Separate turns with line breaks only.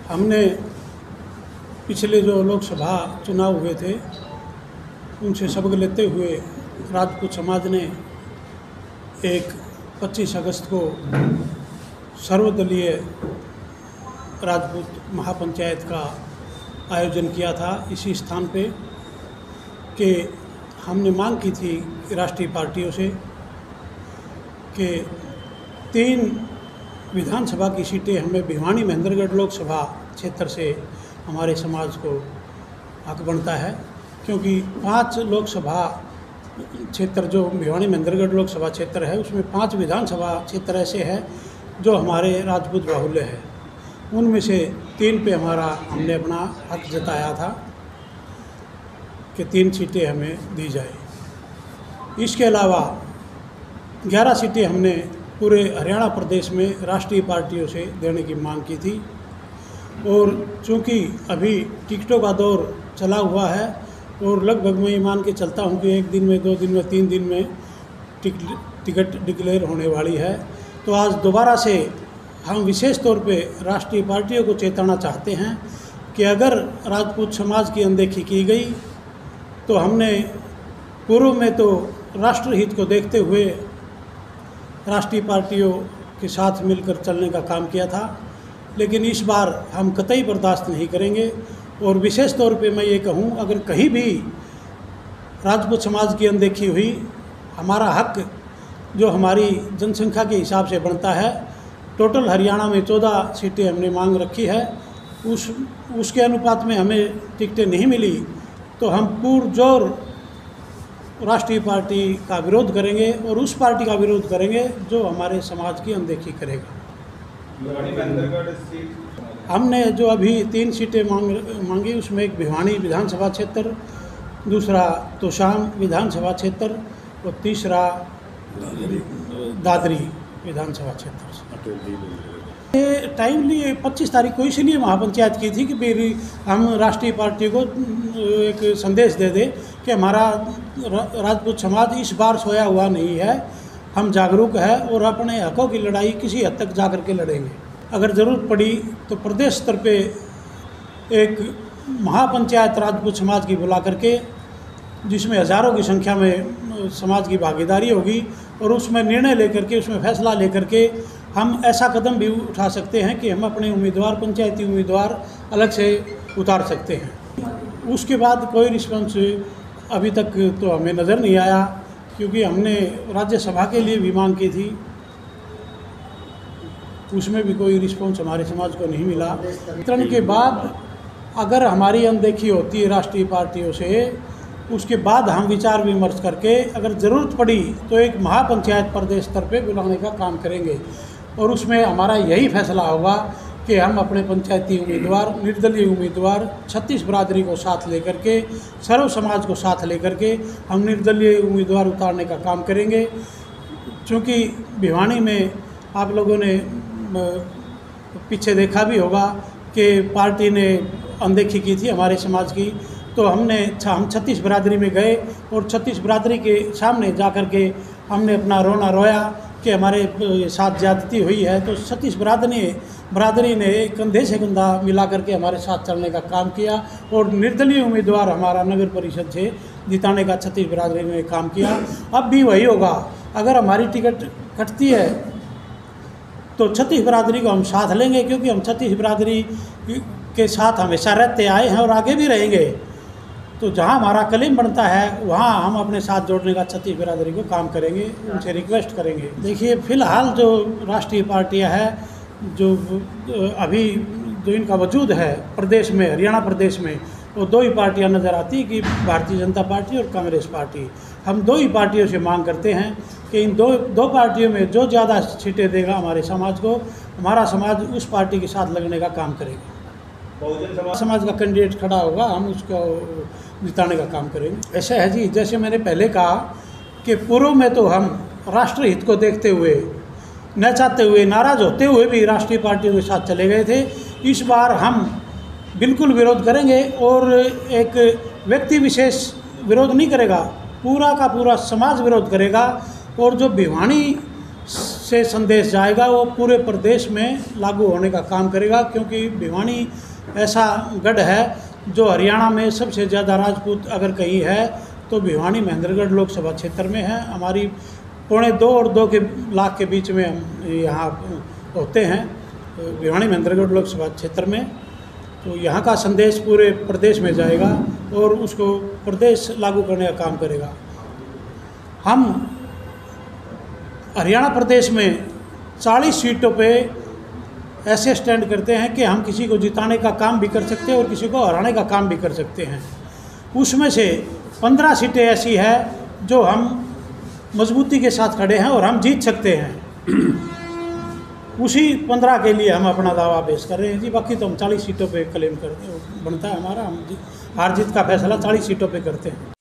हमने पिछले जो लोकसभा चुनाव हुए थे उनसे सबक लेते हुए राजपूत समाज ने एक 25 अगस्त को सर्वदलीय राजपूत महापंचायत का आयोजन किया था। इसी स्थान पे कि हमने मांग की थी राष्ट्रीय पार्टियों से कि 3 विधानसभा की सीटें हमें भिवानी महेंद्रगढ़ लोकसभा क्षेत्र से हमारे समाज को हक बनता है, क्योंकि 5 लोकसभा क्षेत्र जो भिवानी महेंद्रगढ़ लोकसभा क्षेत्र है उसमें 5 विधानसभा क्षेत्र ऐसे हैं जो हमारे राजपूत बाहुल्य है। उनमें से 3 पे हमने अपना हक जताया था कि 3 सीटें हमें दी जाए। इसके अलावा 11 सीटें हमने पूरे हरियाणा प्रदेश में राष्ट्रीय पार्टियों से देने की मांग की थी। और चूँकि अभी टिकटों का दौर चला हुआ है और लगभग मैं ये मान के चलता हूँ कि 1 दिन में, 2 दिन में, 3 दिन में टिकट डिक्लेयर होने वाली है, तो आज दोबारा से हम विशेष तौर पे राष्ट्रीय पार्टियों को चेताना चाहते हैं कि अगर राजपूत समाज की अनदेखी की गई तो हमने पूर्व में तो राष्ट्रहित को देखते हुए राष्ट्रीय पार्टियों के साथ मिलकर चलने का काम किया था, लेकिन इस बार हम कतई बर्दाश्त नहीं करेंगे। और विशेष तौर पे मैं ये कहूँ, अगर कहीं भी राजपूत समाज की अनदेखी हुई, हमारा हक जो हमारी जनसंख्या के हिसाब से बनता है, टोटल हरियाणा में 14 सीटें हमने मांग रखी है, उसके अनुपात में हमें टिकटें नहीं मिली तो हम पुरजोर राष्ट्रीय पार्टी का विरोध करेंगे और उस पार्टी का विरोध करेंगे जो हमारे समाज की अनदेखी करेगा। हमने जो अभी 3 सीटें मांगी उसमें एक भिवानी विधानसभा क्षेत्र, दूसरा तोशाम विधानसभा क्षेत्र और तीसरा दादरी विधानसभा क्षेत्र। ये टाइमली 25 तारीख को इसलिए महापंचायत की थी कि फिर हम राष्ट्रीय पार्टी को एक संदेश दे दें कि हमारा राजपूत समाज इस बार सोया हुआ नहीं है, हम जागरूक है और अपने हकों की लड़ाई किसी हद तक जा कर के लड़ेंगे। अगर ज़रूरत पड़ी तो प्रदेश स्तर पे एक महापंचायत राजपूत समाज की बुला करके, जिसमें हज़ारों की संख्या में समाज की भागीदारी होगी और उसमें निर्णय लेकर के, उसमें फैसला लेकर के हम ऐसा कदम भी उठा सकते हैं कि हम अपने उम्मीदवार, पंचायती उम्मीदवार अलग से उतार सकते हैं। उसके बाद कोई रिस्पॉन्स अभी तक तो हमें नज़र नहीं आया, क्योंकि हमने राज्यसभा के लिए भी मांग की थी, उसमें भी कोई रिस्पॉन्स हमारे समाज को नहीं मिला। वितरण के बाद अगर हमारी अनदेखी होती है राष्ट्रीय पार्टियों से, उसके बाद हम विचार विमर्श करके अगर ज़रूरत पड़ी तो एक महापंचायत प्रदेश स्तर पे बुलाने का काम करेंगे और उसमें हमारा यही फैसला होगा कि हम अपने पंचायती उम्मीदवार, निर्दलीय उम्मीदवार, 36 बिरादरी को साथ लेकर के, सर्व समाज को साथ लेकर के हम निर्दलीय उम्मीदवार उतारने का काम करेंगे। चूँकि भिवानी में आप लोगों ने पीछे देखा भी होगा कि पार्टी ने अनदेखी की थी हमारे समाज की, तो हम 36 बिरादरी में गए और 36 बिरादरी के सामने जा कर के हमने अपना रोना रोया कि हमारे साथ ज़्यादती हुई है। तो 36 बिरादरी ने कंधे से कंधा मिला करके हमारे साथ चलने का काम किया और निर्दलीय उम्मीदवार हमारा नगर परिषद से जिताने का 36 बिरादरी ने काम किया। अब भी वही होगा, अगर हमारी टिकट कटती है तो 36 बिरादरी को हम साथ लेंगे, क्योंकि हम 36 बिरादरी के साथ हमेशा रहते आए हैं और आगे भी रहेंगे। तो जहां हमारा कलीम बनता है वहां हम अपने साथ जोड़ने का 36 बिरादरी को काम करेंगे, उनसे रिक्वेस्ट करेंगे। देखिए, फ़िलहाल जो राष्ट्रीय पार्टियां हैं, जो अभी जो इनका वजूद है प्रदेश में, हरियाणा प्रदेश में, वो 2 ही पार्टियां नज़र आती कि भारतीय जनता पार्टी और कांग्रेस पार्टी। हम 2 ही पार्टियों से मांग करते हैं कि इन दो पार्टियों में जो ज़्यादा सीटें देगा हमारे समाज को, हमारा समाज उस पार्टी के साथ लगने का काम करेगा। समाज का कैंडिडेट खड़ा होगा, हम उसको जिताने का काम करेंगे। ऐसा है जी, जैसे मैंने पहले कहा कि पूर्व में तो हम राष्ट्रहित को देखते हुए, न चाहते हुए, नाराज़ होते हुए भी राष्ट्रीय पार्टियों के साथ चले गए थे। इस बार हम बिल्कुल विरोध करेंगे और एक व्यक्ति विशेष विरोध नहीं करेगा, पूरा का पूरा समाज विरोध करेगा। और जो भिवानी से संदेश जाएगा वो पूरे प्रदेश में लागू होने का काम करेगा, क्योंकि भिवानी ऐसा गढ़ है जो हरियाणा में सबसे ज़्यादा राजपूत अगर कहीं है तो भिवानी महेंद्रगढ़ लोकसभा क्षेत्र में है। हमारी 1.25 और 2 लाख के बीच में हम यहाँ होते हैं भिवानी महेंद्रगढ़ लोकसभा क्षेत्र में। तो यहाँ का संदेश पूरे प्रदेश में जाएगा और उसको प्रदेश लागू करने का काम करेगा। हम हरियाणा प्रदेश में 40 सीटों पे ऐसे स्टैंड करते हैं कि हम किसी को जिताने का काम भी कर सकते हैं और किसी को हराने का काम भी कर सकते हैं। उसमें से 15 सीटें ऐसी है जो हम मजबूती के साथ खड़े हैं और हम जीत सकते हैं। उसी 15 के लिए हम अपना दावा पेश कर रहे हैं जी। बाकी तो हम 40 सीटों पे क्लेम करते बनता है हमारा, हम हार जीत का फैसला 40 सीटों पे करते हैं।